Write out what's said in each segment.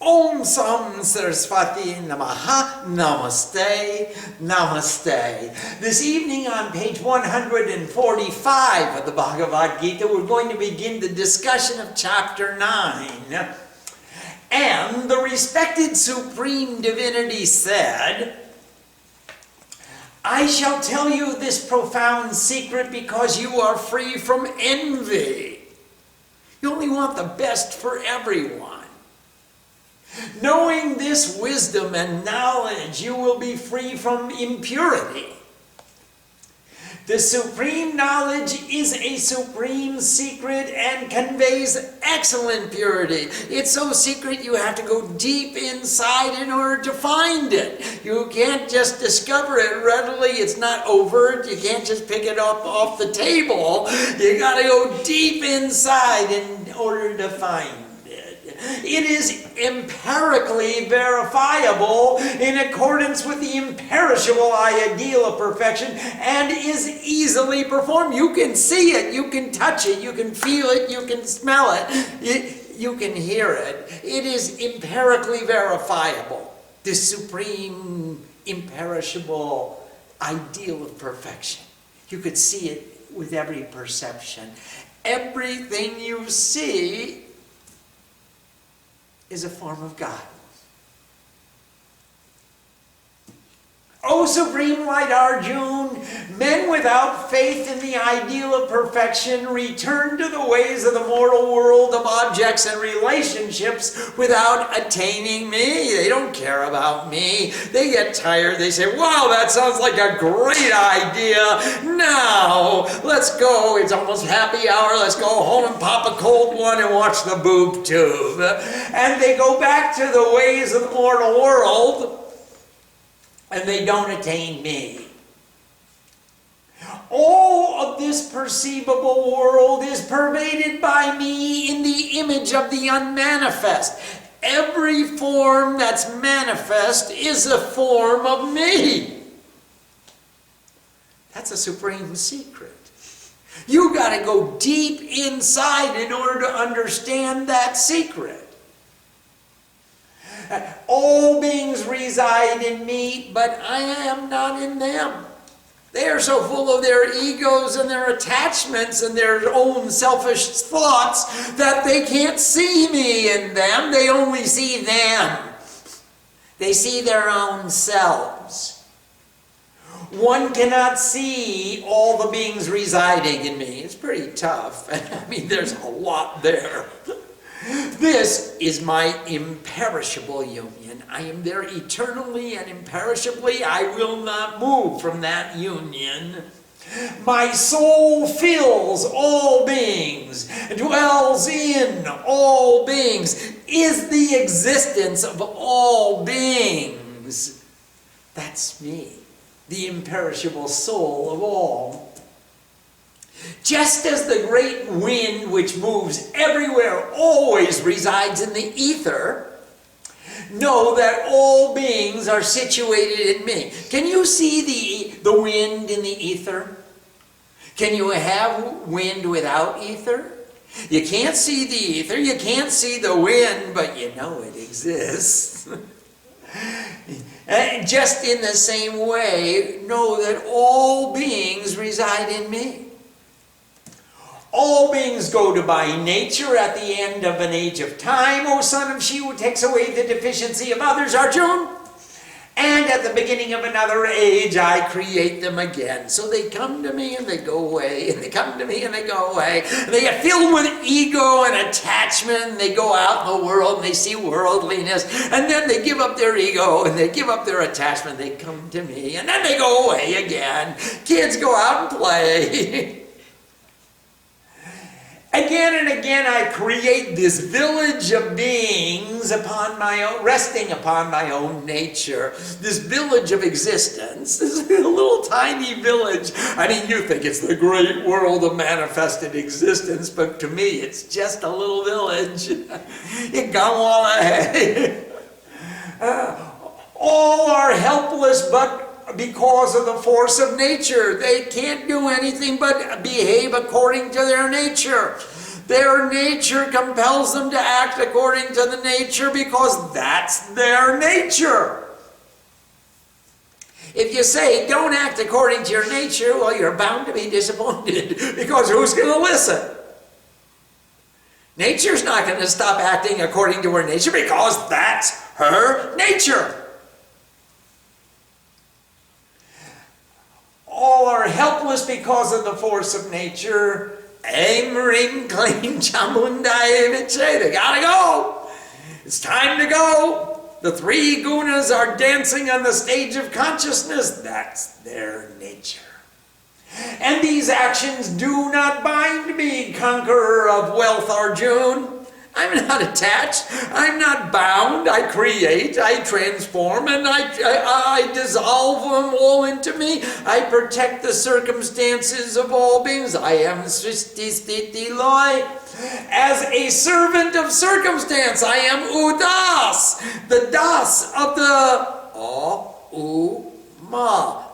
Om Sam Saraswati Namaha. Namaste. Namaste. This evening on page 145 of the Bhagavad Gita, we're going to begin the discussion of chapter 9. And the respected Supreme Divinity said, I shall tell you this profound secret because you are free from envy. You only want the best for everyone. Knowing this wisdom and knowledge, you will be free from impurity. The supreme knowledge is a supreme secret and conveys excellent purity. It's so secret you have to go deep inside in order to find it. You can't just discover it readily. It's not overt. You can't just pick it up off the table. You got to go deep inside in order to find it. It is empirically verifiable in accordance with the imperishable ideal of perfection and is easily performed. You can see it, you can touch it, you can feel it, you can smell it, you can hear it. It is empirically verifiable. The supreme, imperishable ideal of perfection. You could see it with every perception. Everything you see is a form of God. O Supreme Light Arjun, men without faith in the ideal of perfection return to the ways of the mortal world of objects and relationships without attaining me. They don't care about me. They get tired. They say, wow, that sounds like a great idea. Now, let's go. It's almost happy hour. Let's go home and pop a cold one and watch the boob tube. And they go back to the ways of the mortal world, and they don't attain me. All of this perceivable world is pervaded by me in the image of the unmanifest. Every form that's manifest is a form of me. That's a supreme secret. You got to go deep inside in order to understand that secret. All beings reside in me, but I am not in them. They are so full of their egos and their attachments and their own selfish thoughts that they can't see me in them. They only see them. They see their own selves. One cannot see all the beings residing in me. It's pretty tough. I mean, there's a lot there. This is my imperishable union. I am there eternally and imperishably. I will not move from that union. My soul fills all beings, dwells in all beings, is the existence of all beings. That's me, the imperishable soul of all. Just as the great wind which moves everywhere always resides in the ether, know that all beings are situated in me. Can you see the wind in the ether? Can you have wind without ether? You can't see the ether, you can't see the wind, but you know it exists. Just in the same way, know that all beings reside in me. All beings go to by nature at the end of an age of time, O son of she who takes away the deficiency of others, Arjun. And at the beginning of another age, I create them again. So they come to me and they go away, and they come to me and they go away. And they get filled with ego and attachment, and they go out in the world and they see worldliness. And then they give up their ego and they give up their attachment. They come to me and then they go away again. Kids go out and play. Again and again I create this village of beings resting upon my own nature. This village of existence, this little tiny village. I mean, you think it's the great world of manifested existence, but to me it's just a little village. You come all ahead. All are helpless but because of the force of nature. They can't do anything but behave according to their nature. Their nature compels them to act according to the nature because that's their nature. If you say, don't act according to your nature, well, you're bound to be disappointed because who's going to listen? Nature's not going to stop acting according to her nature because that's her nature. All are helpless because of the force of nature. Aim, ring, clean, chamundai, viche. They gotta go. It's time to go. The three gunas are dancing on the stage of consciousness. That's their nature. And these actions do not bind me, conqueror of wealth, Arjuna. I'm not attached. I'm not bound. I create, I transform, and I dissolve them all into me. I protect the circumstances of all beings. I am Srishti Sthiti Lay. As a servant of circumstance, I am Udas, the Das of the Ma.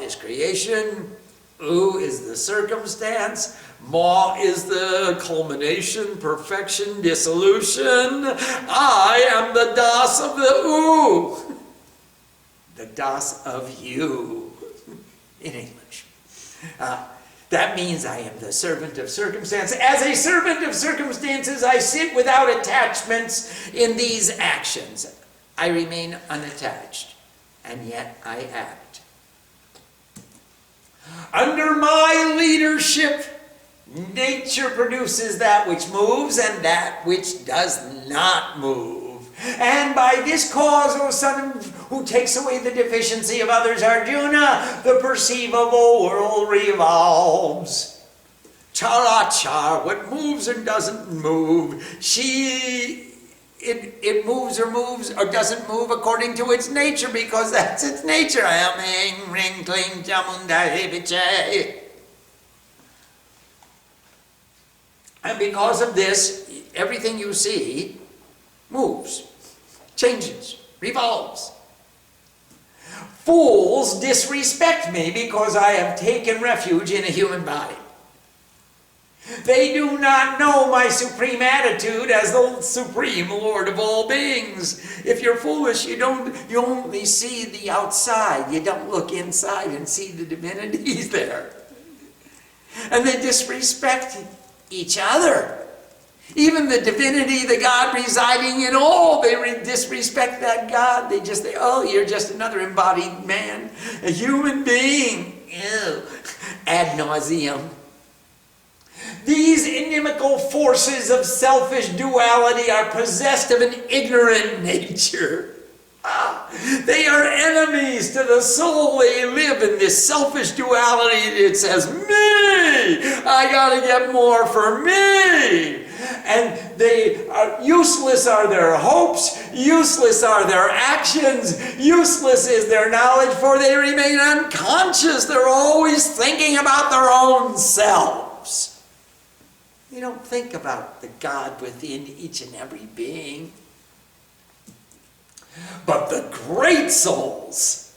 Is creation. U is the circumstance. Ma is the culmination, perfection, dissolution. I am the Das of the U. The Das of you. In English. That means I am the servant of circumstance. As a servant of circumstances, I sit without attachments in these actions. I remain unattached, and yet I act. Under my leadership, nature produces that which moves and that which does not move. And by this cause, O son who takes away the deficiency of others, Arjuna, the perceivable world revolves. Charachar, what moves and doesn't move. It moves or doesn't move according to its nature because that's its nature. Ring, cling, chamundai, viche. And because of this, everything you see moves, changes, revolves. Fools disrespect me because I have taken refuge in a human body. They do not know my supreme attitude as the supreme Lord of all beings. If you're foolish, you only see the outside. You don't look inside and see the divinities there. And they disrespect each other. Even the divinity, the God residing in all, they disrespect that God. They just say, oh, you're just another embodied man, a human being. Ew. Ad nauseum. These inimical forces of selfish duality are possessed of an ignorant nature. They are enemies to the soul. They live in this selfish duality. It says, me! I gotta get more for me! And useless are their hopes, useless are their actions, useless is their knowledge, for they remain unconscious. They're always thinking about their own selves. They don't think about the God within each and every being. But the great souls,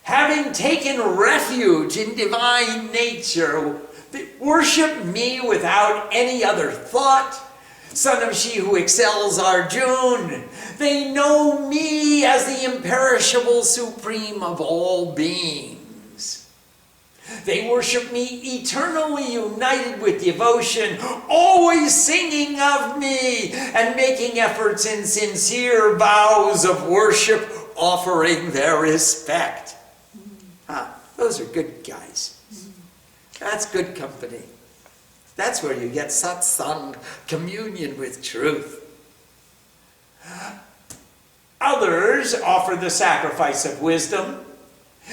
having taken refuge in divine nature, they worship me without any other thought. Son of she who excels Arjuna, they know me as the imperishable supreme of all beings. They worship me eternally united with devotion, always singing of me and making efforts in sincere vows of worship, offering their respect. Those are good guys. That's good company. That's where you get satsang, communion with truth. Others offer the sacrifice of wisdom.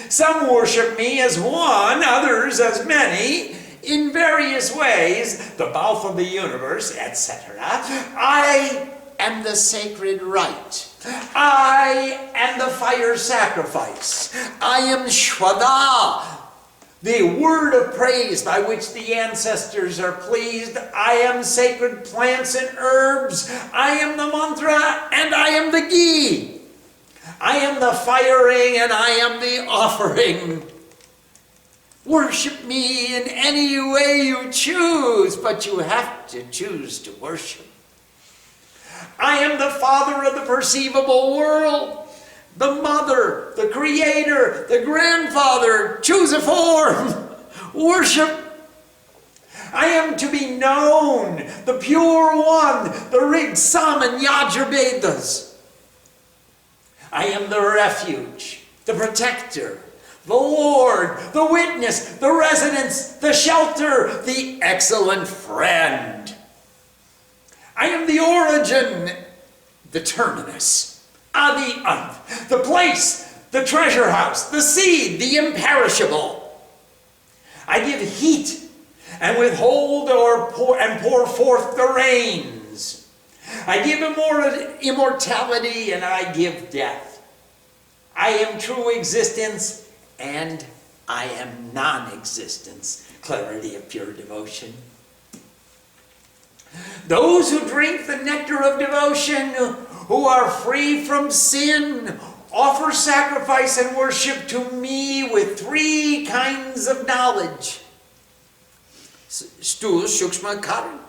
Some worship me as one, others as many, in various ways, the mouth of the universe, etc. I am the sacred rite. I am the fire sacrifice. I am Shwada, the word of praise by which the ancestors are pleased. I am sacred plants and herbs. I am the mantra and I am the ghee. I am the firing and I am the offering. Worship me in any way you choose, but you have to choose to worship. I am the Father of the perceivable world, the Mother, the Creator, the Grandfather. Choose a form. Worship. I am to be known, the Pure One, the Rig, Sam, and Yajur Vedas. I am the refuge, the protector, the Lord, the witness, the residence, the shelter, the excellent friend. I am the origin, the terminus, the nth, the place, the treasure house, the seed, the imperishable. I give heat and withhold and pour forth the rains. I give immortality and I give death. I am true existence and I am non-existence. Clarity of pure devotion. Those who drink the nectar of devotion, who are free from sin, offer sacrifice and worship to me with 3 kinds of knowledge. Sthula, Sukshma, Karan.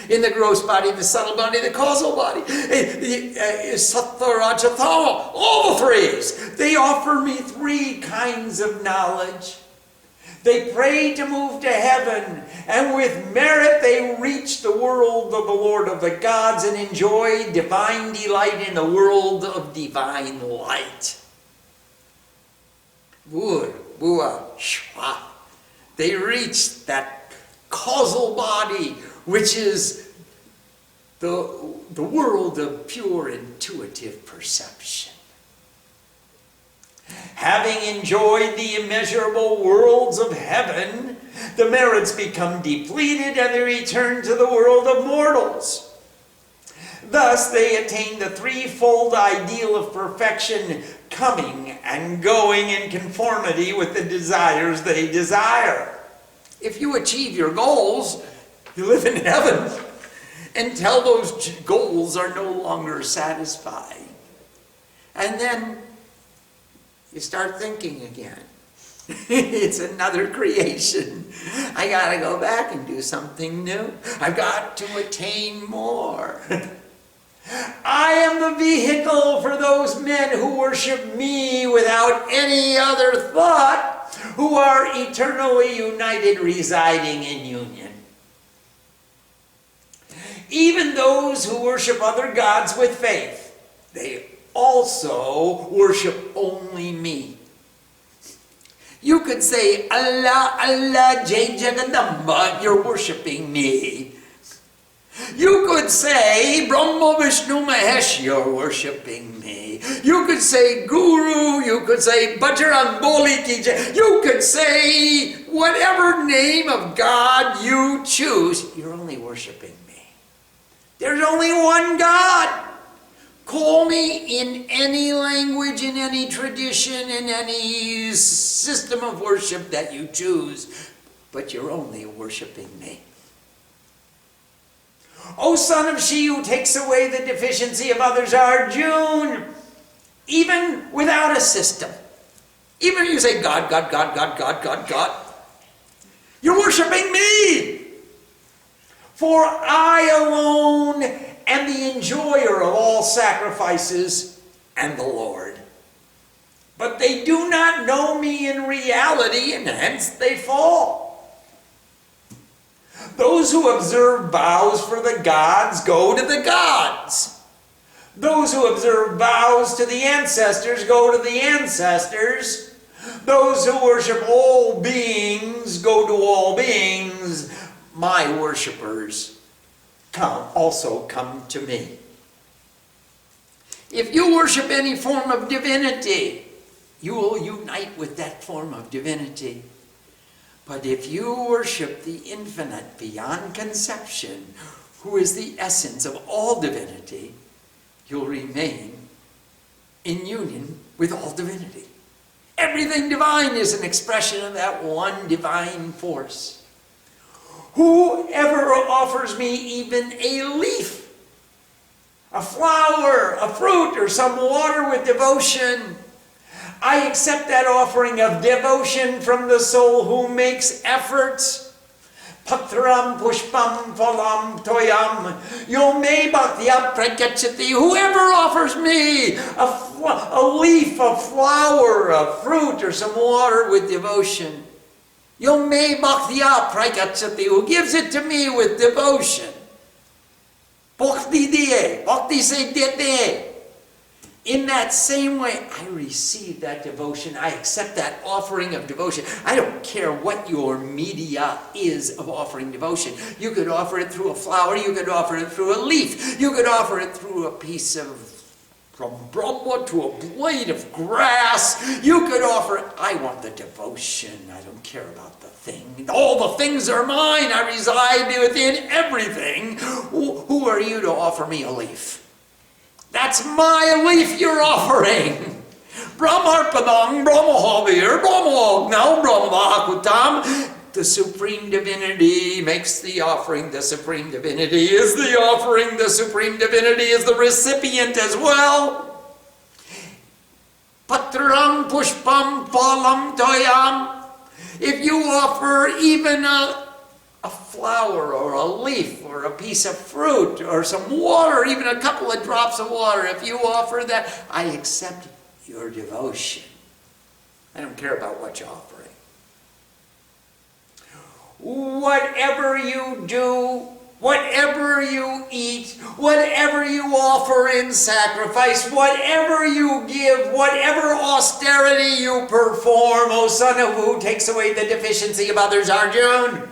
In the gross body, the subtle body, the causal body. Sattva, Raja, Tama. All the 3s. They offer me 3 kinds of knowledge. They pray to move to heaven, and with merit they reach the world of the Lord of the gods and enjoy divine delight in the world of divine light. Vur, Bua, Shva. They reach that causal body, which is the world of pure intuitive perception. Having enjoyed the immeasurable worlds of heaven, the merits become depleted and they return to the world of mortals. Thus they attain the 3-fold ideal of perfection, coming and going in conformity with the desires they desire. If you achieve your goals, you live in heaven until those goals are no longer satisfied. And then you start thinking again. It's another creation. I got to go back and do something new. I've got to attain more. I am the vehicle for those men who worship me without any other thought, who are eternally united, residing in union. Even those who worship other gods with faith, they also worship only me. You could say, Allah, Allah, Jai Jagadamba, you're worshiping me. You could say, Brahma, Vishnu, Mahesh, you're worshiping me. You could say, Guru, you could say, Bajrang Boli Ki Jai. You could say, whatever name of God you choose, you're only worshiping me. There's only one God. Call me in any language, in any tradition, in any system of worship that you choose, but you're only worshiping me. O son of she who takes away the deficiency of others, Arjuna, even without a system, even if you say God, God, God, God, God, God, God, you're worshiping me. For I alone am the enjoyer of all sacrifices and the Lord. But they do not know me in reality, and hence they fall. Those who observe vows for the gods go to the gods. Those who observe vows to the ancestors go to the ancestors. Those who worship all beings go to all beings. My worshippers also come to me. If you worship any form of divinity, you will unite with that form of divinity. But if you worship the infinite beyond conception, who is the essence of all divinity, you'll remain in union with all divinity. Everything divine is an expression of that one divine force. Whoever offers me even a leaf, a flower, a fruit, or some water with devotion, I accept that offering of devotion from the soul who makes efforts. Patram pushpam phalam toyam yome bhaktya prakachati. Whoever offers me a leaf, a flower, a fruit, or some water with devotion, yome bhaktya prakachati, who gives it to me with devotion. Bhakti diye, bhakti se dete. In that same way, I receive that devotion. I accept that offering of devotion. I don't care what your media is of offering devotion. You could offer it through a flower. You could offer it through a leaf. You could offer it through a piece of, from Brahma to a blade of grass. You could offer it. I want the devotion. I don't care about the thing. All the things are mine. I reside within everything. Who are you to offer me a leaf? That's my leaf you're offering. Brahmarpadam, Brahmahavir, Brahmagnau, Brahmahakutam. The Supreme Divinity makes the offering. The Supreme Divinity is the offering. The Supreme Divinity is the recipient as well. Patram pushpam phalam toyam. If you offer even a flower or a leaf or a piece of fruit or some water, even a couple of drops of water, if you offer that, I accept your devotion. I don't care about what you're offering. Whatever you do, whatever you eat, whatever you offer in sacrifice, whatever you give, whatever austerity you perform, O son of who takes away the deficiency of others, Arjuna,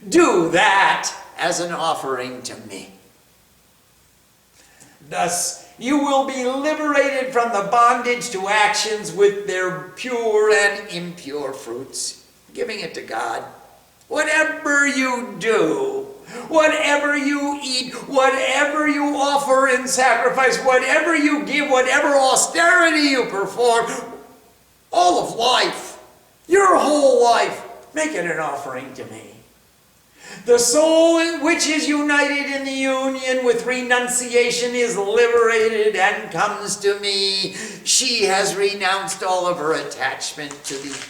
do that as an offering to me. Thus, you will be liberated from the bondage to actions with their pure and impure fruits. Giving it to God. Whatever you do, whatever you eat, whatever you offer in sacrifice, whatever you give, whatever austerity you perform, all of life, your whole life, make it an offering to me. The soul which is united in the union with renunciation is liberated and comes to me. She has renounced all of her attachment to the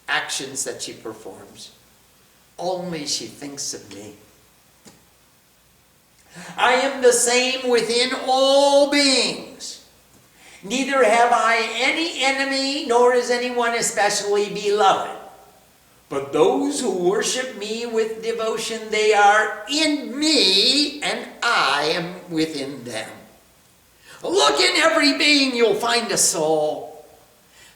actions that she performs. Only she thinks of me. I am the same within all beings. Neither have I any enemy, nor is anyone especially beloved. But those who worship me with devotion, they are in me, and I am within them. Look, in every being you'll find a soul.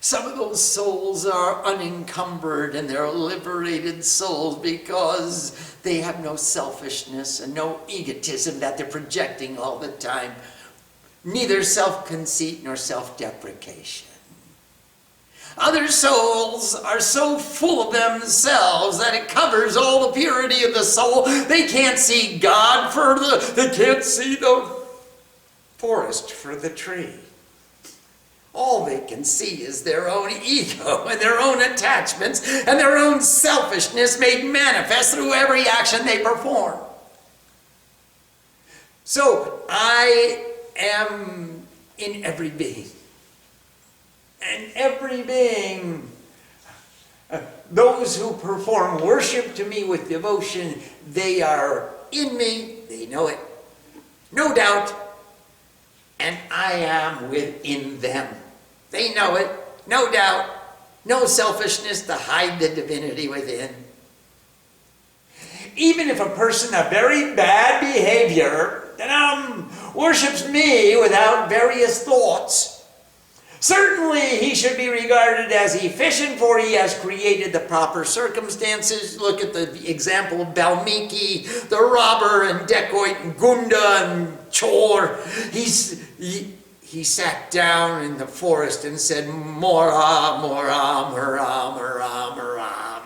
Some of those souls are unencumbered, and they're liberated souls because they have no selfishness and no egotism that they're projecting all the time. Neither self-conceit nor self-deprecation. Other souls are so full of themselves that it covers all the purity of the soul. They can't see God for they can't see the forest for the tree. All they can see is their own ego and their own attachments and their own selfishness made manifest through every action they perform. So I am in every being. And every being, those who perform worship to me with devotion, they are in me, they know it, no doubt, and I am within them. They know it, no doubt, no selfishness to hide the divinity within. Even if a person of very bad behavior worships me without various thoughts, certainly he should be regarded as efficient, for he has created the proper circumstances. Look at the example of Valmiki, the robber and dacoit, and Gunda and Chor. He sat down in the forest and said, Mora, Mora, Mora, Mora, Mora,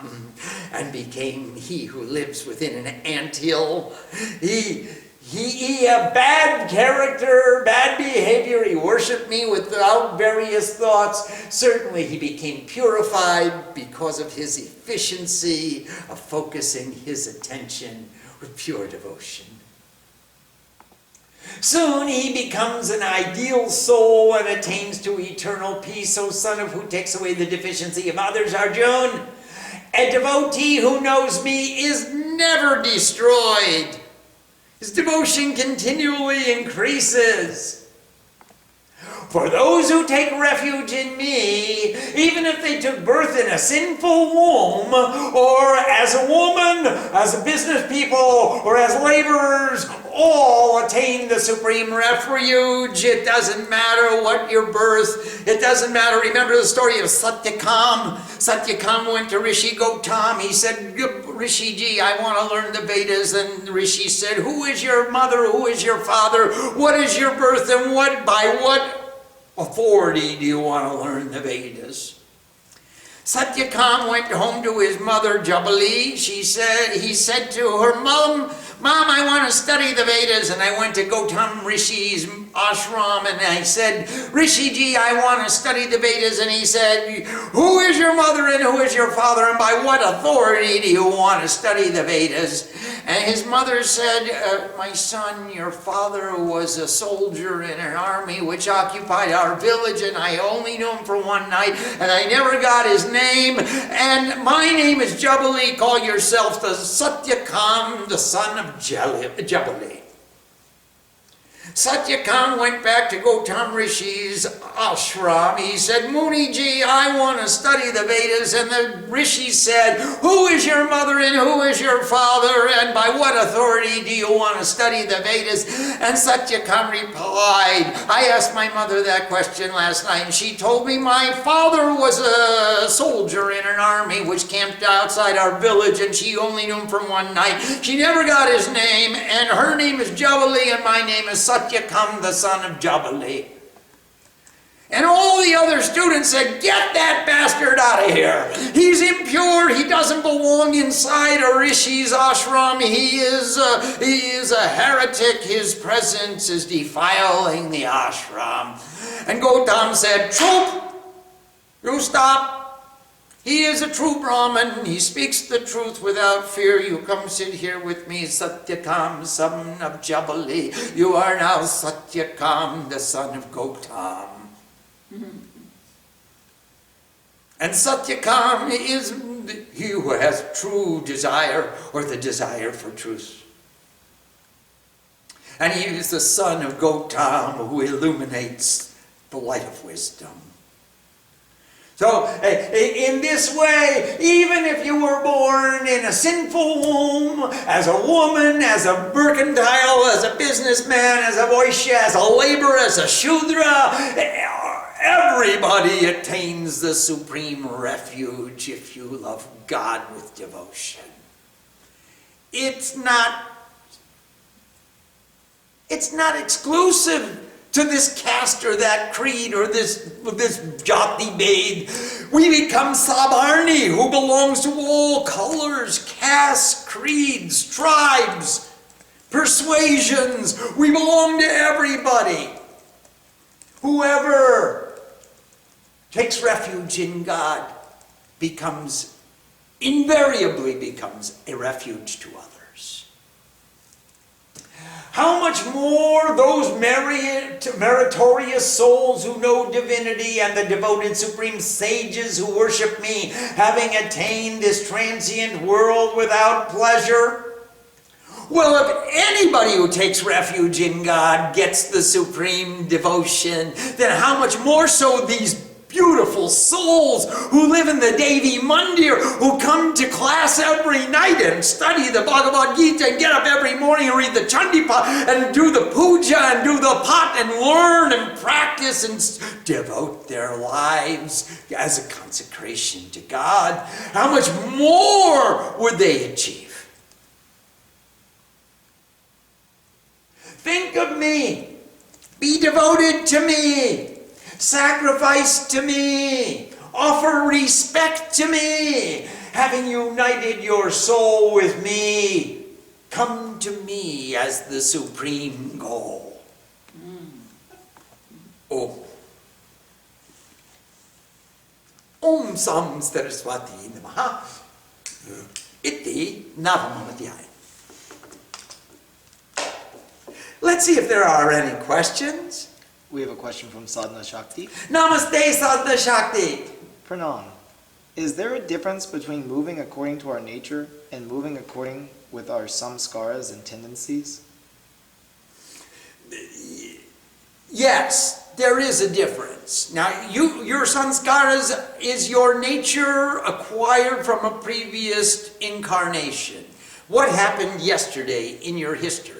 and became he who lives within an anthill. He had bad character, bad behavior. He worshipped me without various thoughts. Certainly he became purified because of his efficiency of focusing his attention with pure devotion. Soon he becomes an ideal soul and attains to eternal peace. O son of who takes away the deficiency of others, Arjuna, a devotee who knows me is never destroyed. His devotion continually increases. For those who take refuge in me, even if they took birth in a sinful womb, or as a woman, as a business people, or as laborers, all attain the supreme refuge. It doesn't matter what your birth. It doesn't matter. Remember the story of Satyakam. Satyakam went to Rishi Gautam. He said, Rishiji, I want to learn the Vedas. And Rishi said, who is your mother? Who is your father? What is your birth? And by what authority do you want to learn the Vedas? Satyakam went home to his mother, Jabali. He said to her, Mom, I want to study the Vedas. And I went to Gautam Rishi's ashram and I said, Rishiji, I want to study the Vedas. And he said, who is your mother and who is your father? And by what authority do you want to study the Vedas? And his mother said, my son, your father was a soldier in an army which occupied our village, and I only knew him for one night, and I never got his name. And my name is Jabali. Call yourself the Satyakam, the son of Jabali. Satyakam went back to Gautam Rishi's ashram. He said, Muniji, I want to study the Vedas. And the Rishi said, who is your mother and who is your father? And by what authority do you want to study the Vedas? And Satyakam replied, I asked my mother that question last night, and she told me my father was a soldier in an army which camped outside our village, and she only knew him from one night. She never got his name, and her name is Jabali, and my name is Satyakam, the son of Jabali. And all the other students said, get that bastard out of here. He's impure. He doesn't belong inside a Rishi's ashram. He is a heretic. His presence is defiling the ashram. And Gautam said, Troop, you stop. He is a true Brahmin. He speaks the truth without fear. You come sit here with me, Satyakam, son of Jabali. You are now Satyakam, the son of Gautam. And Satyakam is he who has true desire, or the desire for truth. And he is the son of Gautam who illuminates the light of wisdom. So, in this way, even if you were born in a sinful womb, as a woman, as a mercantile, as a businessman, as a Vaishya, as a laborer, as a Shudra, everybody attains the supreme refuge if you love God with devotion. It's not exclusive to this caste or that creed or this jati bhed. We become Sabarni, who belongs to all colors, castes, creeds, tribes, persuasions. We belong to everybody. Whoever takes refuge in God invariably becomes a refuge to others. How much more those meritorious souls who know divinity and the devoted supreme sages who worship me, having attained this transient world without pleasure? Well, if anybody who takes refuge in God gets the supreme devotion, then how much more so these beautiful souls who live in the Devi Mandir, who come to class every night and study the Bhagavad Gita and get up every morning and read the Chandipa and do the puja and do the pat and learn and practice and devote their lives as a consecration to God. How much more would they achieve? Think of me. Be devoted to me. Sacrifice to me. Offer respect to me. Having united your soul with me, come to me as the supreme goal. Oh. Om Sam Saraswati Namaha. Iti Navamadhyaya. Let's Let's see if there are any questions. We have a question from Sadhana Shakti. Namaste, Sadhana Shakti. Pranam. Is there a difference between moving according to our nature and moving according with our samskaras and tendencies? Yes, there is a difference. Now, your sanskaras is your nature acquired from a previous incarnation. What happened yesterday in your history?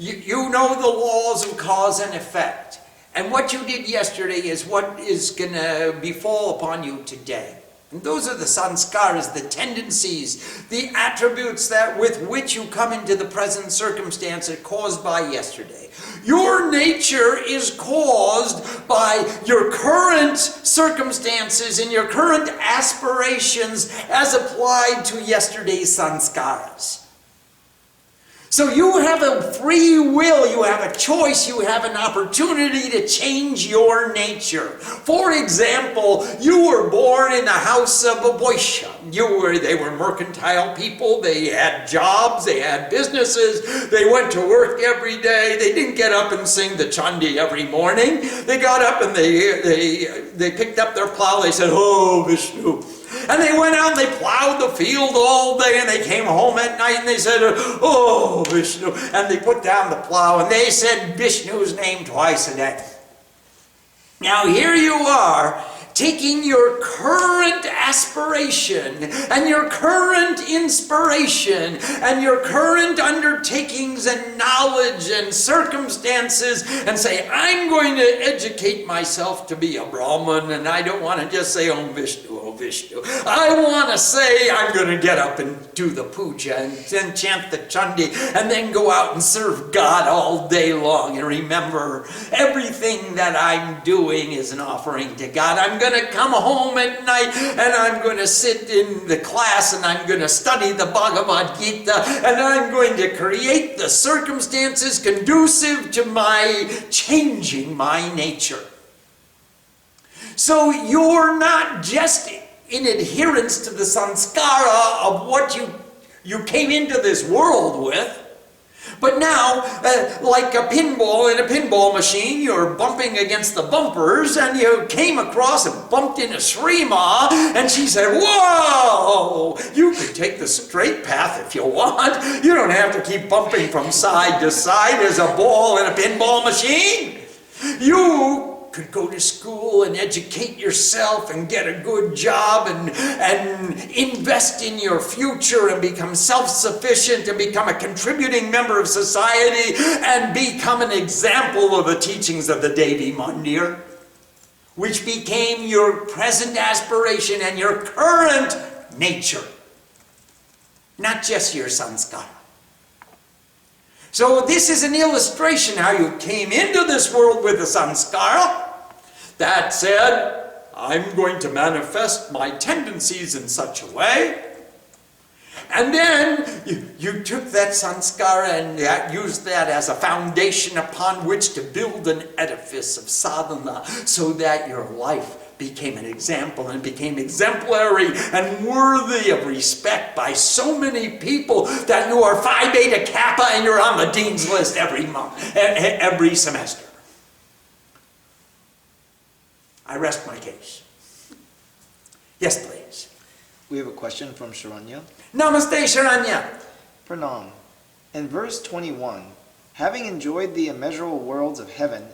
You know the laws of cause and effect. And what you did yesterday is what is going to befall upon you today. And those are the sanskaras, the tendencies, the attributes that with which you come into the present circumstance caused by yesterday. Your nature is caused by your current circumstances and your current aspirations as applied to yesterday's sanskaras. So you have a free will, you have a choice, you have an opportunity to change your nature. For example, you were born in the house of a boisha. They were mercantile people, they had jobs, they had businesses, they went to work every day, they didn't get up and sing the Chandi every morning. They got up and they picked up their plow, they said, "Oh, Vishnu." And they went out and they plowed the field all day and they came home at night and they said, "Oh, Vishnu." And they put down the plow and they said Vishnu's name twice a day. Now here you are, taking your current aspiration and your current inspiration and your current undertakings and knowledge and circumstances and say, "I'm going to educate myself to be a Brahmin, and I don't want to just say Om Vishnu, Om Vishnu. I want to say I'm going to get up and do the puja and then chant the Chandi and then go out and serve God all day long and remember everything that I'm doing is an offering to God. I'm going to come home at night and I'm going to sit in the class and I'm going to study the Bhagavad Gita and I'm going to create the circumstances conducive to my changing my nature." So you're not just in adherence to the sanskara of what you came into this world with, but now, like a pinball in a pinball machine, you're bumping against the bumpers, and you came across and bumped into Srima, and she said, "Whoa, you could take the straight path if you want. You don't have to keep bumping from side to side as a ball in a pinball machine. You could go to school and educate yourself and get a good job and invest in your future and become self-sufficient and become a contributing member of society and become an example of the teachings of the Devi Mandir, which became your present aspiration and your current nature, not just your sanskara." So this is an illustration how you came into this world with a samskara that said, "I'm going to manifest my tendencies in such a way." And then you took that samskara and used that as a foundation upon which to build an edifice of sadhana so that your life became an example and became exemplary and worthy of respect by so many people that you are Phi Beta Kappa and you're on the dean's list every month, every semester. I rest my case. Yes, please. We have a question from Sharanya. Namaste, Sharanya. Pranam. In verse 21, having enjoyed the immeasurable worlds of heaven,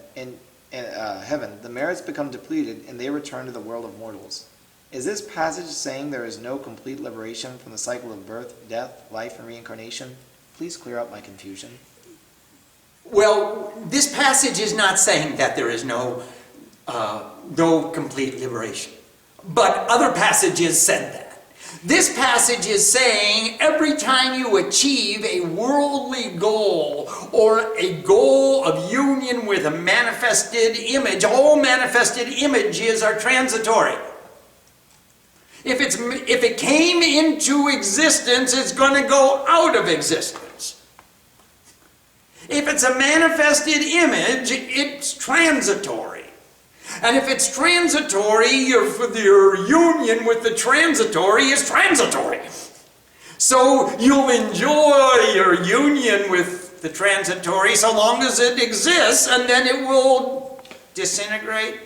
the merits become depleted and they return to the world of mortals. Is this passage saying there is no complete liberation from the cycle of birth, death, life, and reincarnation? Please clear up my confusion. Well, this passage is not saying that there is no complete liberation. But other passages said that. This passage is saying every time you achieve a worldly goal or a goal of union with a manifested image, all manifested images are transitory. If it came into existence, it's going to go out of existence. If it's a manifested image, it's transitory. And if it's transitory, your union with the transitory is transitory. So you'll enjoy your union with the transitory so long as it exists, and then it will disintegrate.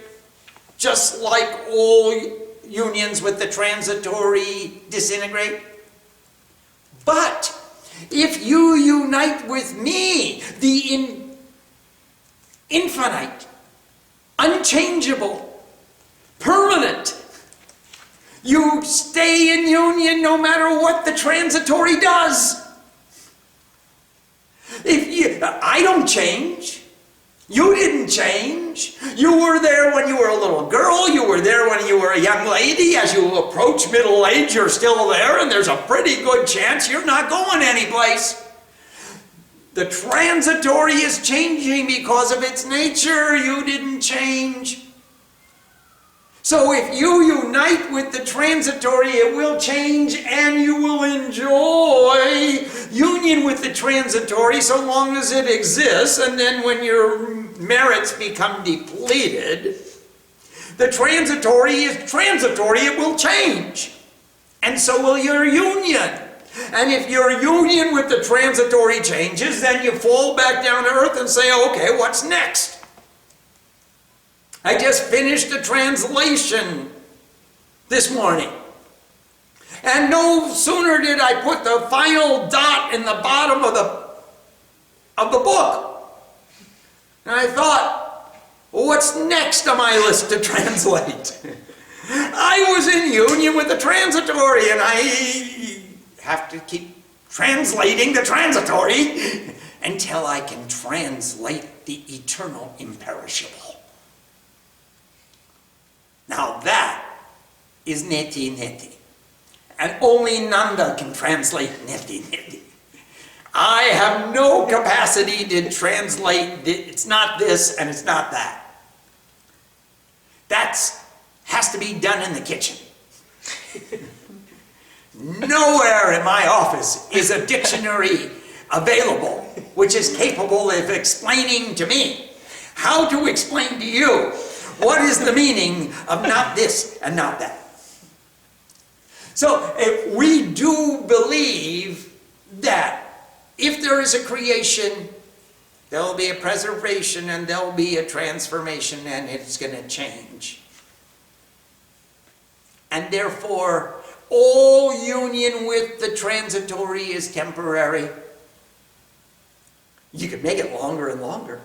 Just like all unions with the transitory disintegrate. But if you unite with me, the infinite, unchangeable, permanent, you stay in union no matter what the transitory does. I don't change. You didn't change. You were there when you were a little girl. You were there when you were a young lady. As you approach middle age, you're still there, and there's a pretty good chance you're not going anyplace. The transitory is changing because of its nature. You didn't change. So if you unite with the transitory, it will change, and you will enjoy union with the transitory so long as it exists. And then when your merits become depleted, the transitory is transitory, it will change. And so will your union. And if your union with the transitory changes, then you fall back down to earth and say, okay, what's next? I just finished a translation this morning. And no sooner did I put the final dot in the bottom of the book. And I thought, well, what's next on my list to translate? I was in union with the transitory, and I have to keep translating the transitory until I can translate the eternal imperishable. Now that is neti neti. And only Nanda can translate neti neti. I have no capacity to translate, it's not this and it's not that. That has to be done in the kitchen. Nowhere in my office is a dictionary available which is capable of explaining to me how to explain to you what is the meaning of not this and not that. So if we do believe that if there is a creation, there will be a preservation and there will be a transformation, and it's going to change. And therefore, all union with the transitory is temporary. You could make it longer and longer.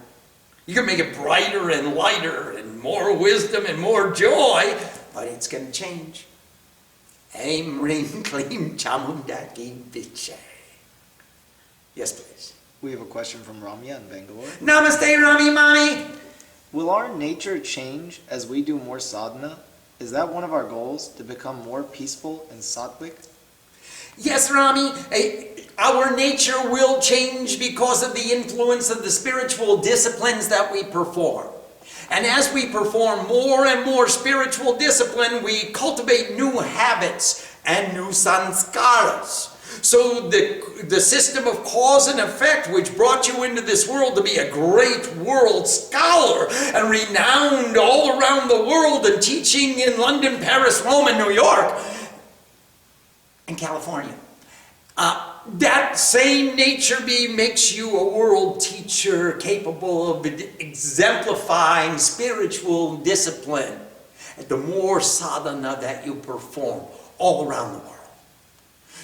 You can make it brighter and lighter and more wisdom and more joy, but it's going to change. Aim ring klim chamundaki biche. Yes, please. We have a question from Ramya in Bangalore. Namaste, Rami Mami. Will our nature change as we do more sadhana? Is that one of our goals, to become more peaceful and sattvic? Yes, Rami. Our nature will change because of the influence of the spiritual disciplines that we perform. And as we perform more and more spiritual discipline, we cultivate new habits and new sanskaras. So the system of cause and effect, which brought you into this world to be a great world scholar and renowned all around the world and teaching in London, Paris, Rome, and New York, and California. That same nature makes you a world teacher capable of exemplifying spiritual discipline. The more sadhana that you perform all around the world.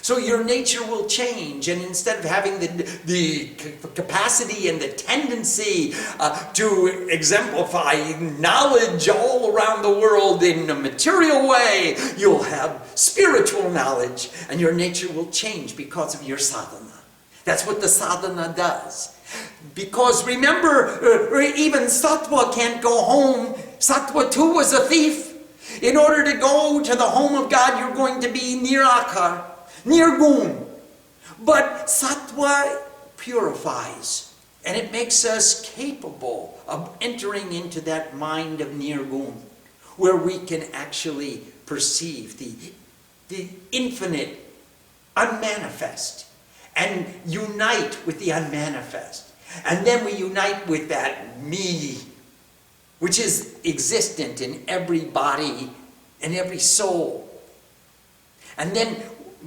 So your nature will change, and instead of having the capacity and the tendency to exemplify knowledge all around the world in a material way, you'll have spiritual knowledge, and your nature will change because of your sadhana. That's what the sadhana does. Because remember, even Sattva can't go home. Sattva too was a thief. In order to go to the home of God, you're going to be nirakar. Nirgun. But sattva purifies, and it makes us capable of entering into that mind of nirgun, where we can actually perceive the infinite unmanifest and unite with the unmanifest. And then we unite with that me, which is existent in every body and every soul. And then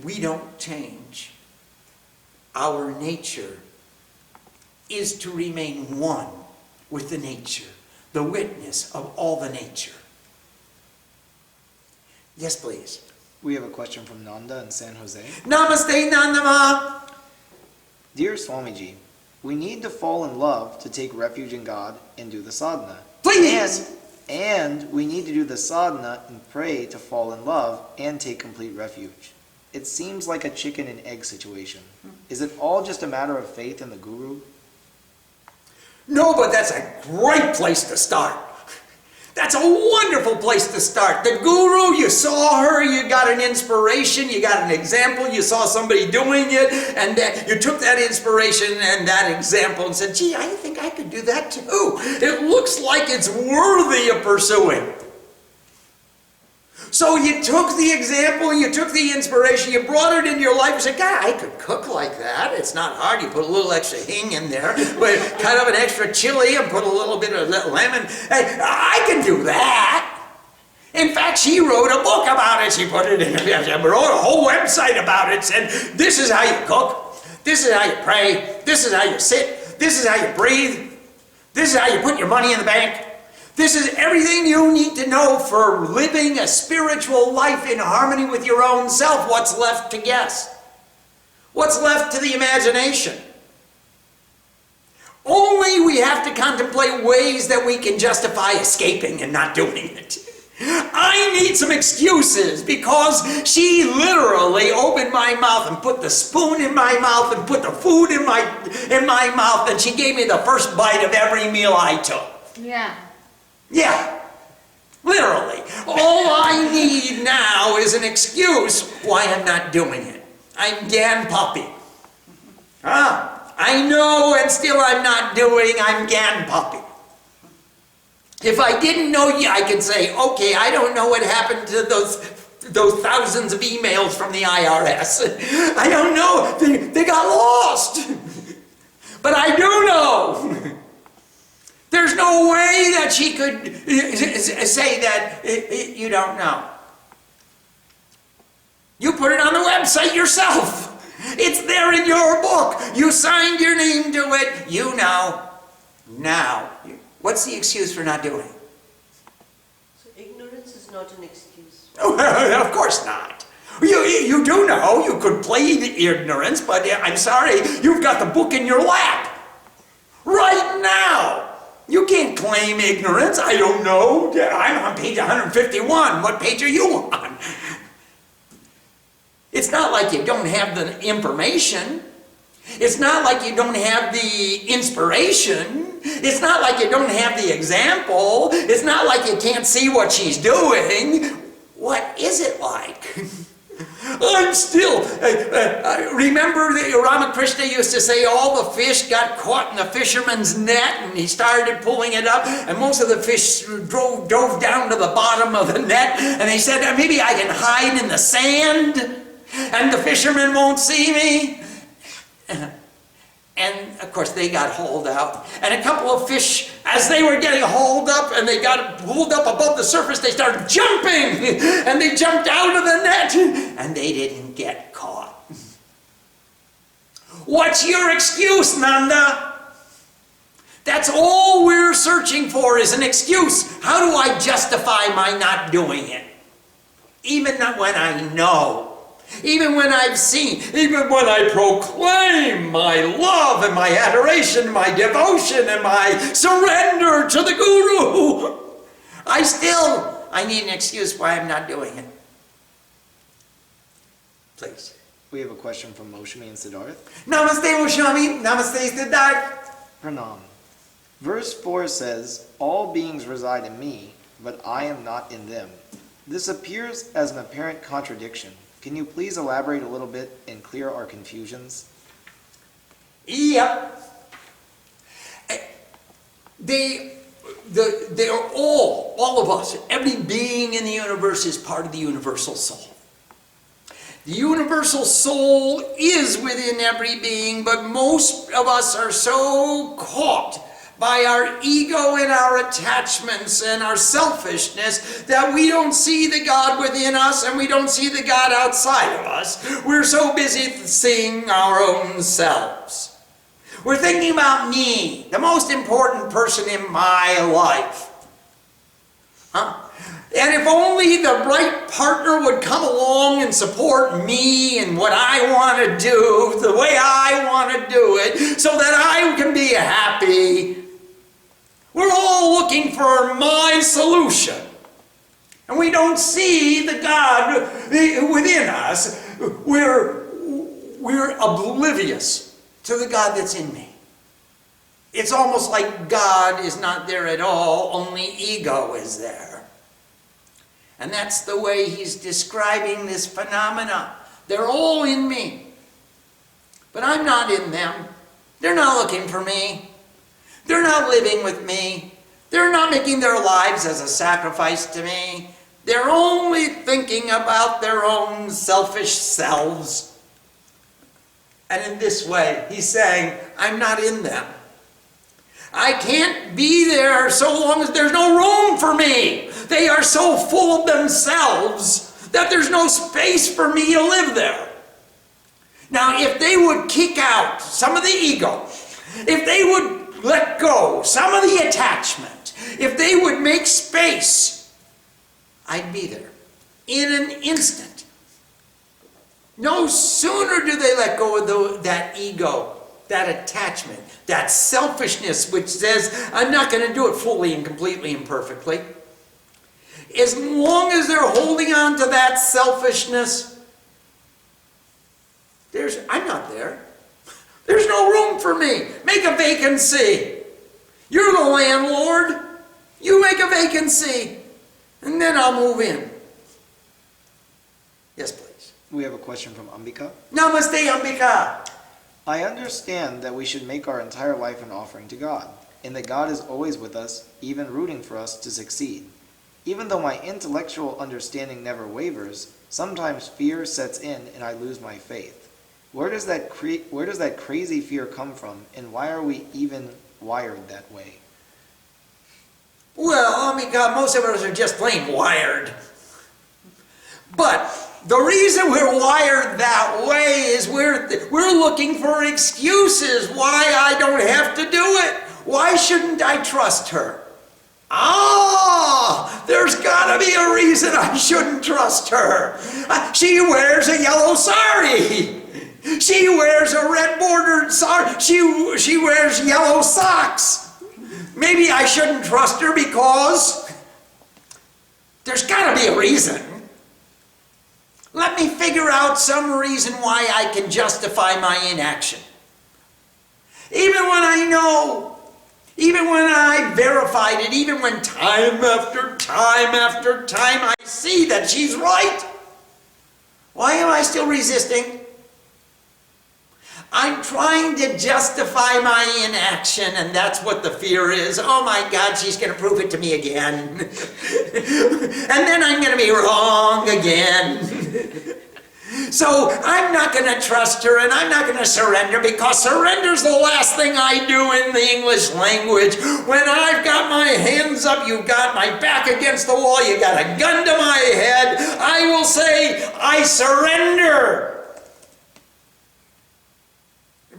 we don't change. Our nature is to remain one with the nature, the witness of all the nature. Yes, please. We have a question from Nanda in San Jose. Namaste, Nandama. Dear Swamiji, we need to fall in love to take refuge in God and do the sadhana. Please. And we need to do the sadhana and pray to fall in love and take complete refuge. It seems like a chicken and egg situation. Is it all just a matter of faith in the Guru? No, but that's a great place to start. That's a wonderful place to start. The Guru, you saw her, you got an inspiration, you got an example, you saw somebody doing it, and you took that inspiration and that example and said, gee, I think I could do that too. It looks like it's worthy of pursuing. So you took the example, you took the inspiration, you brought it into your life and said, God, I could cook like that. It's not hard. You put a little extra hing in there, but cut up an extra chili and put a little bit of lemon. Hey, I can do that. In fact, she wrote a book about it. She put it in, she wrote a whole website about it, said, this is how you cook, this is how you pray, this is how you sit, this is how you breathe, this is how you put your money in the bank. This is everything you need to know for living a spiritual life in harmony with your own self. What's left to guess? What's left to the imagination? Only we have to contemplate ways that we can justify escaping and not doing it. I need some excuses because she literally opened my mouth and put the spoon in my mouth and put the food in my mouth, and she gave me the first bite of every meal I took. Yeah. Yeah, literally. All I need now is an excuse why I'm not doing it. I'm Gan Puppy. I know, and still I'm not doing. I'm Gan Puppy. If I didn't know you, I could say, okay, I don't know what happened to those thousands of emails from the IRS. I don't know. They got lost. But I do know. There's no way that she could say that you don't know. You put it on the website yourself. It's there in your book. You signed your name to it. You know. Now, what's the excuse for not doing it? So ignorance is not an excuse. Of course not. You do know. You could plead ignorance, but I'm sorry, you've got the book in your lap. Right now. You can't claim ignorance. I don't know. I'm on page 151. What page are you on? It's not like you don't have the information. It's not like you don't have the inspiration. It's not like you don't have the example. It's not like you can't see what she's doing. What is it like? I'm still, remember that Ramakrishna used to say all the fish got caught in the fisherman's net, and he started pulling it up, and most of the fish dove down to the bottom of the net, and he said, maybe I can hide in the sand, and the fishermen won't see me. And of course they got hauled out, and a couple of fish, as they were getting hauled up and they got pulled up above the surface, they started jumping, and they jumped out of the net, and they didn't get caught. What's your excuse, Nanda? That's all we're searching for, is an excuse. How do I justify my not doing it? Even when I know. Even when I've seen, even when I proclaim my love and my adoration, my devotion and my surrender to the Guru, I need an excuse why I'm not doing it. Please. We have a question from Moshami and Siddharth. Namaste, Moshami. Namaste, Siddharth. Pranam. Verse 4 says, all beings reside in me, but I am not in them. This appears as an apparent contradiction. Can you please elaborate a little bit and clear our confusions? Yep. They're all of us, every being in the universe is part of the universal soul. The universal soul is within every being, but most of us are so caught by our ego and our attachments and our selfishness that we don't see the God within us and we don't see the God outside of us. We're so busy seeing our own selves. We're thinking about me, the most important person in my life. Huh? And if only the right partner would come along and support me and what I want to do, the way I want to do it, so that I can be happy. We're all looking for my solution. And we don't see the God within us. We're oblivious to the God that's in me. It's almost like God is not there at all, only ego is there. And that's the way he's describing this phenomena. They're all in me, but I'm not in them. They're not looking for me. They're not living with me. They're not making their lives as a sacrifice to me. They're only thinking about their own selfish selves. And in this way, he's saying, I'm not in them. I can't be there so long as there's no room for me. They are so full of themselves that there's no space for me to live there. Now, if they would kick out some of the ego, if they would let go some of the attachment, if they would make space, I'd be there in an instant. No sooner do they let go of that ego, that attachment, that selfishness which says, I'm not going to do it fully and completely and perfectly. As long as they're holding on to that selfishness, I'm not there. There's no room for me. Make a vacancy. You're the landlord. You make a vacancy, and then I'll move in. Yes, please. We have a question from Ambika. Namaste, Ambika. I understand that we should make our entire life an offering to God, and that God is always with us, even rooting for us to succeed. Even though my intellectual understanding never wavers, sometimes fear sets in and I lose my faith. Where does that crazy fear come from, and why are we even wired that way? Well, oh my God, most of us are just plain wired. But the reason we're wired that way is we're looking for excuses why I don't have to do it. Why shouldn't I trust her? There's got to be a reason I shouldn't trust her. She wears a yellow sari. She wears a red bordered sari. She wears yellow socks. Maybe I shouldn't trust her because there's got to be a reason. Let me figure out some reason why I can justify my inaction. Even when I know, even when I verified it, even when time after time after time I see that she's right, why am I still resisting? I'm trying to justify my inaction, and that's what the fear is. Oh my God, she's going to prove it to me again. And then I'm going to be wrong again. So I'm not going to trust her, and I'm not going to surrender, because surrender's the last thing I do in the English language. When I've got my hands up, you've got my back against the wall, you got a gun to my head, I will say, I surrender.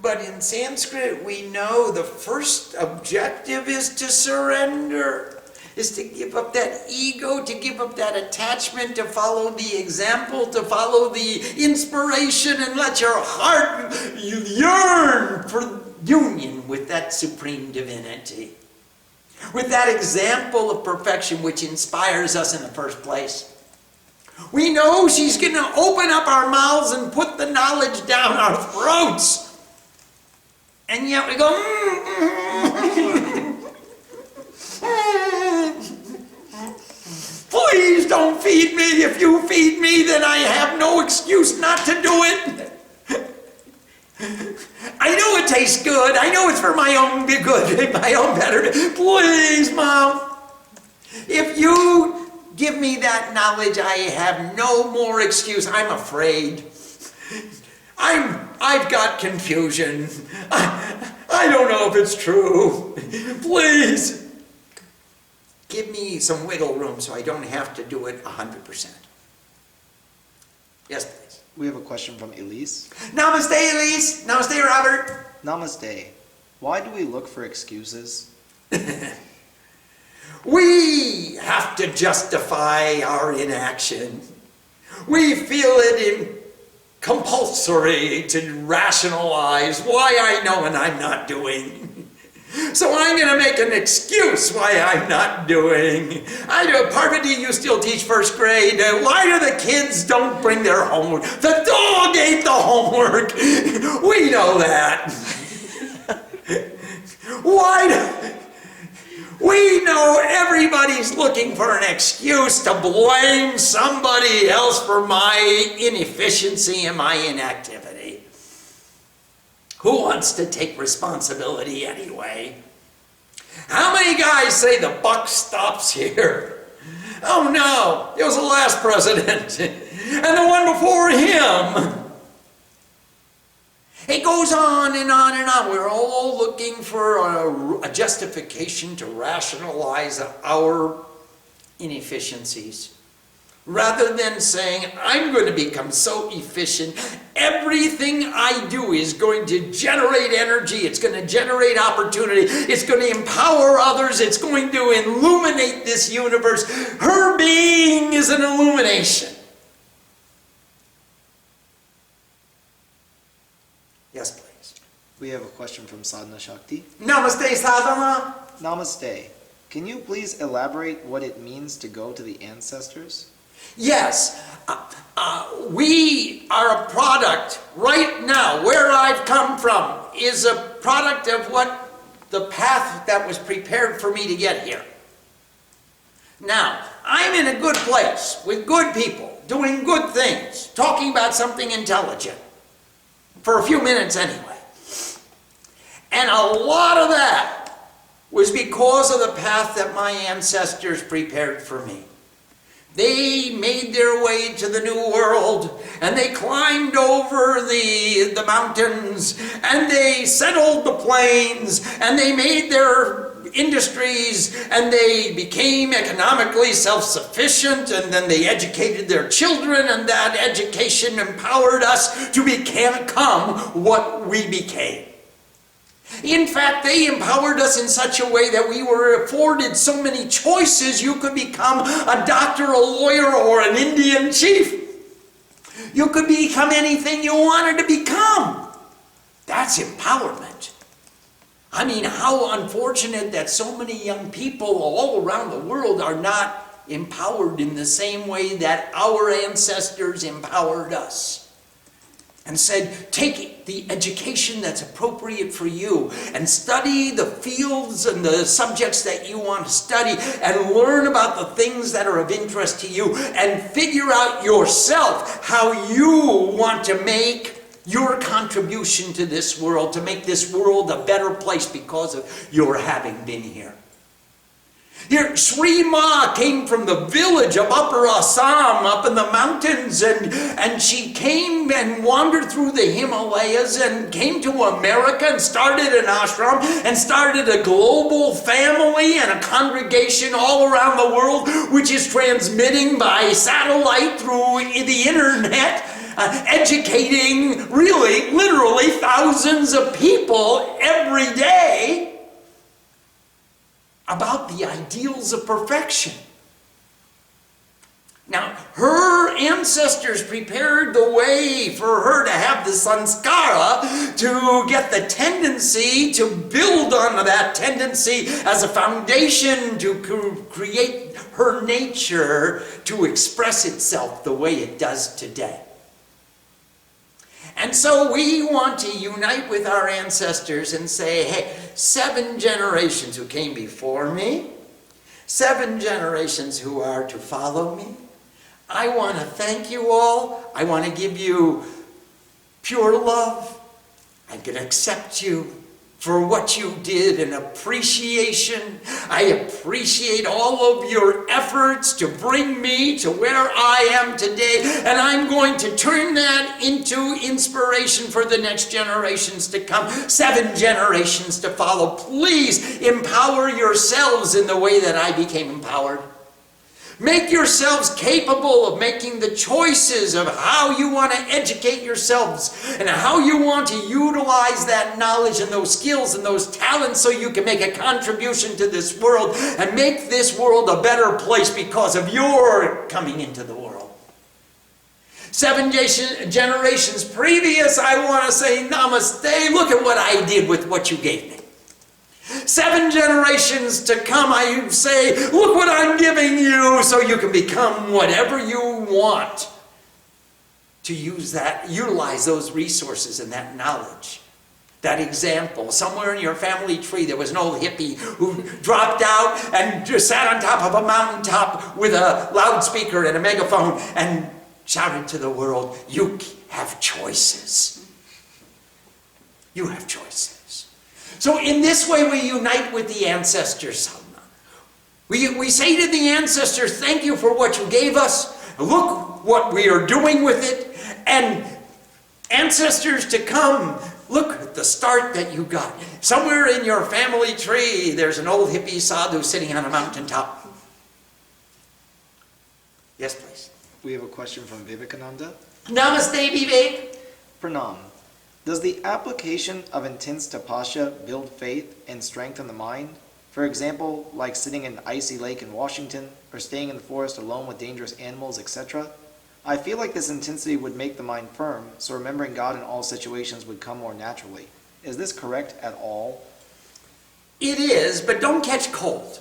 But in Sanskrit, we know the first objective is to surrender, is to give up that ego, to give up that attachment, to follow the example, to follow the inspiration, and let your heart yearn for union with that supreme divinity, with that example of perfection which inspires us in the first place. We know she's going to open up our mouths and put the knowledge down our throats. And yet we go, please don't feed me. If you feed me, then I have no excuse not to do it. I know it tastes good. I know it's for my own good, my own betterment. Please, Mom. If you give me that knowledge, I have no more excuse. I'm afraid. I've got confusion. I don't know if it's true. Please, give me some wiggle room so I don't have to do it 100%. Yes, please. We have a question from Elise. Namaste, Elise. Namaste, Robert. Namaste. Why do we look for excuses? We have to justify our inaction. We feel it compulsory to rationalize why I know and I'm not doing. So I'm going to make an excuse why I'm not doing. I know, Parvati, you still teach first grade. Why do the kids don't bring their homework? The dog ate the homework. We know that. We know everybody's looking for an excuse to blame somebody else for my inefficiency and my inactivity. Who wants to take responsibility anyway? How many guys say the buck stops here? Oh no, it was the last president and the one before him. It goes on and on and on. We're all looking for a justification to rationalize our inefficiencies. Rather than saying, I'm going to become so efficient, everything I do is going to generate energy, it's going to generate opportunity, it's going to empower others, it's going to illuminate this universe. Her being is an illumination. Yes, please. We have a question from Sadhana Shakti. Namaste, Sadhana. Namaste. Can you please elaborate what it means to go to the ancestors? Yes, we are a product right now. Where I've come from is a product of what the path that was prepared for me to get here. Now, I'm in a good place with good people, doing good things, talking about something intelligent. For a few minutes anyway. And a lot of that was because of the path that my ancestors prepared for me. They made their way to the New World, and they climbed over the mountains, and they settled the plains, and they made their industries, and they became economically self-sufficient, and then they educated their children, and that education empowered us to become what we became. In fact, they empowered us in such a way that we were afforded so many choices. You could become a doctor, a lawyer, or an Indian chief. You could become anything you wanted to become. That's empowerment. I mean, how unfortunate that so many young people all around the world are not empowered in the same way that our ancestors empowered us. And said, take the education that's appropriate for you and study the fields and the subjects that you want to study and learn about the things that are of interest to you and figure out yourself how you want to make your contribution to this world, to make this world a better place because of your having been here. Here, Sri Ma came from the village of Upper Assam, up in the mountains, and she came and wandered through the Himalayas and came to America and started an ashram and started a global family and a congregation all around the world, which is transmitting by satellite through the internet, educating really, literally thousands of people every day about the ideals of perfection. Now, her ancestors prepared the way for her to have the sanskara, to get the tendency, to build on that tendency as a foundation to create her nature to express itself the way it does today. And so we want to unite with our ancestors and say, hey, 7 generations who came before me, 7 generations who are to follow me, I want to thank you all. I want to give you pure love. I'm going to accept you for what you did and appreciation. I appreciate all of your efforts to bring me to where I am today, and I'm going to turn that into inspiration for the next generations to come, 7 generations to follow. Please empower yourselves in the way that I became empowered. Make yourselves capable of making the choices of how you want to educate yourselves and how you want to utilize that knowledge and those skills and those talents so you can make a contribution to this world and make this world a better place because of your coming into the world. 7 generations previous, I want to say namaste. Look at what I did with what you gave me. 7 generations to come, I say, look what I'm giving you so you can become whatever you want. To use that, utilize those resources and that knowledge. That example, somewhere in your family tree there was an old hippie who dropped out and just sat on top of a mountaintop with a loudspeaker and a megaphone and shouted to the world, you have choices. You have choices. So in this way we unite with the ancestors. We say to the ancestors, thank you for what you gave us. Look what we are doing with it. And ancestors to come, look at the start that you got. Somewhere in your family tree there's an old hippie sadhu sitting on a mountaintop. Yes, please. We have a question from Vivekananda. Namaste, Vivek. Pranam. Does the application of intense tapasya build faith and strengthen the mind? For example, like sitting in an icy lake in Washington, or staying in the forest alone with dangerous animals, etc.? I feel like this intensity would make the mind firm, so remembering God in all situations would come more naturally. Is this correct at all? It is, but don't catch cold.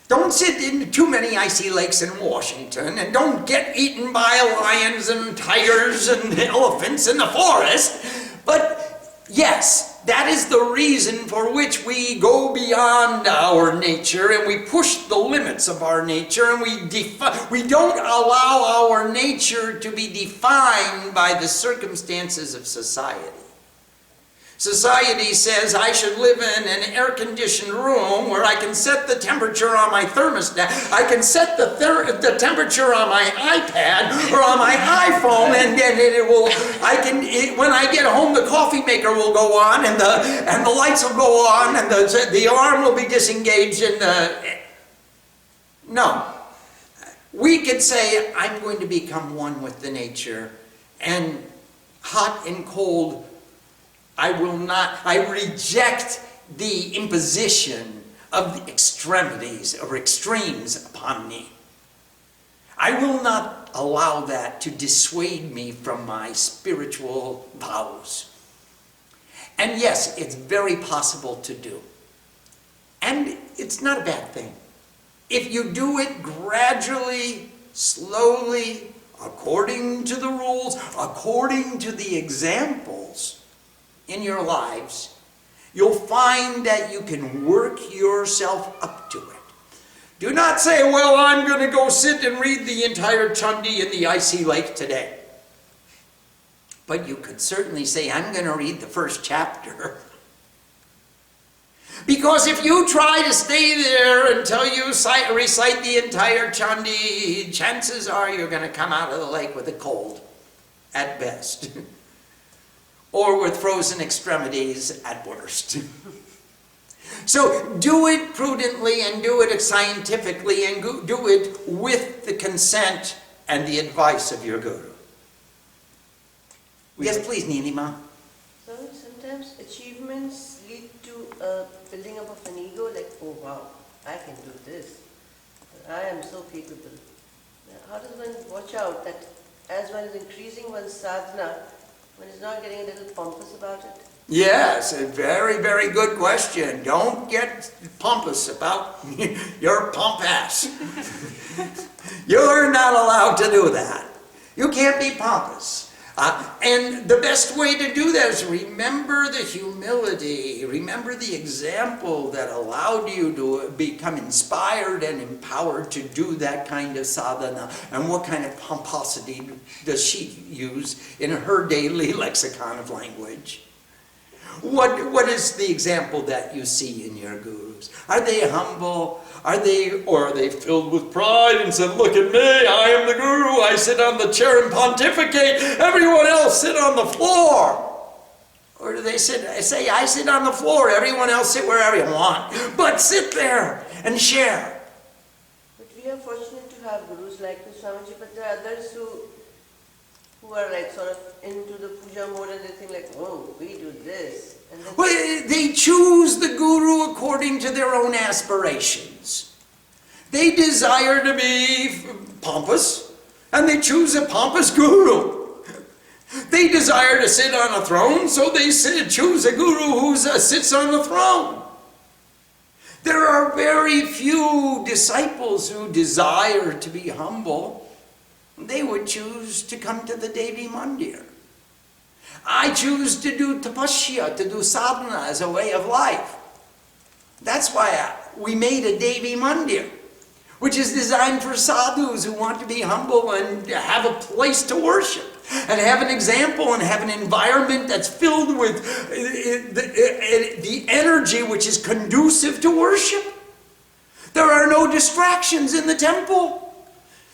Don't sit in too many icy lakes in Washington, and don't get eaten by lions and tigers and elephants in the forest. But yes, that is the reason for which we go beyond our nature and we push the limits of our nature, and we don't allow our nature to be defined by the circumstances of society. Society says I should live in an air-conditioned room where I can set the temperature on my thermostat. I can set the temperature on my iPad or on my iPhone, and then when I get home, the coffee maker will go on, and the lights will go on, and the alarm will be disengaged. No, we could say I'm going to become one with the nature, and hot and cold. I reject the imposition of the extremities or extremes upon me. I will not allow that to dissuade me from my spiritual vows. And yes, it's very possible to do. And it's not a bad thing. If you do it gradually, slowly, according to the rules, according to the examples in your lives, you'll find that you can work yourself up to it. Do not say, well, I'm going to go sit and read the entire Chandi in the icy lake today. But you could certainly say, I'm going to read the first chapter. Because if you try to stay there until you recite the entire Chandi, chances are you're going to come out of the lake with a cold, at best. Or with frozen extremities at worst. So do it prudently and do it scientifically and do it with the consent and the advice of your guru. Yes, please, Nilima. So sometimes achievements lead to a building up of an ego, like, oh wow, I can do this. I am so capable. How does one watch out that as one is increasing one's sadhana, one is not getting a little pompous about it? Yes, a very, very good question. Don't get pompous about your pump ass. You're not allowed to do that. You can't be pompous. And the best way to do that is remember the humility, remember the example that allowed you to become inspired and empowered to do that kind of sadhana. And what kind of pomposity does she use in her daily lexicon of language? What is the example that you see in your gurus? Are they humble? Or are they filled with pride and said, look at me, I am the guru, I sit on the chair and pontificate, everyone else sit on the floor? Or do they say, I sit on the floor, everyone else sit wherever you want, but sit there and share. But we are fortunate fortunate to have gurus like you, Swamiji, but there are others who are like sort of into the puja mode and they think like, oh, we do this. And then Well, they choose the guru according to their own aspirations. They desire to be pompous, and they choose a pompous guru. They desire to sit on a throne, so they choose a guru who sits on the throne. There are very few disciples who desire to be humble. They would choose to come to the Devi Mandir. I choose to do tapasya, to do sadhana as a way of life. That's why we made a Devi Mandir, which is designed for sadhus who want to be humble and have a place to worship, and have an example and have an environment that's filled with the energy which is conducive to worship. There are no distractions in the temple.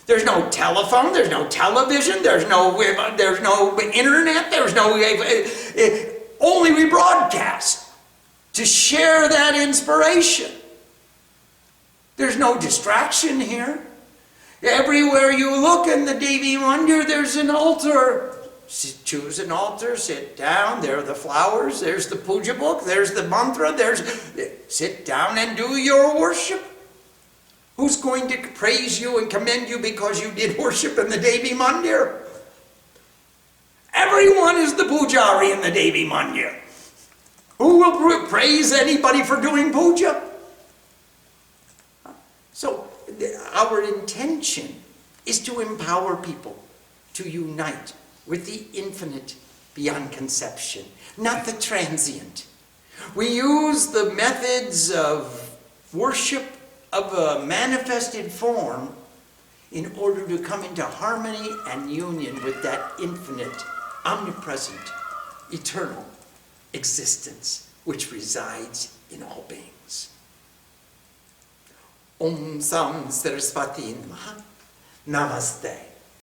There's no telephone, there's no television, there's no internet, there's no... only we broadcast to share that inspiration. There's no distraction here. Everywhere you look in the Devi Mandir, there's an altar. Choose an altar, sit down, there are the flowers, there's the puja book, there's the mantra, sit down and do your worship. Who's going to praise you and commend you because you did worship in the Devi Mandir? Everyone is the pujari in the Devi Mandir. Who will praise anybody for doing puja? So our intention is to empower people to unite with the infinite beyond conception, not the transient. We use the methods of worship of a manifested form in order to come into harmony and union with that infinite, omnipresent, eternal existence which resides in all beings. Om Sam Saraswati Namaha. Namaste.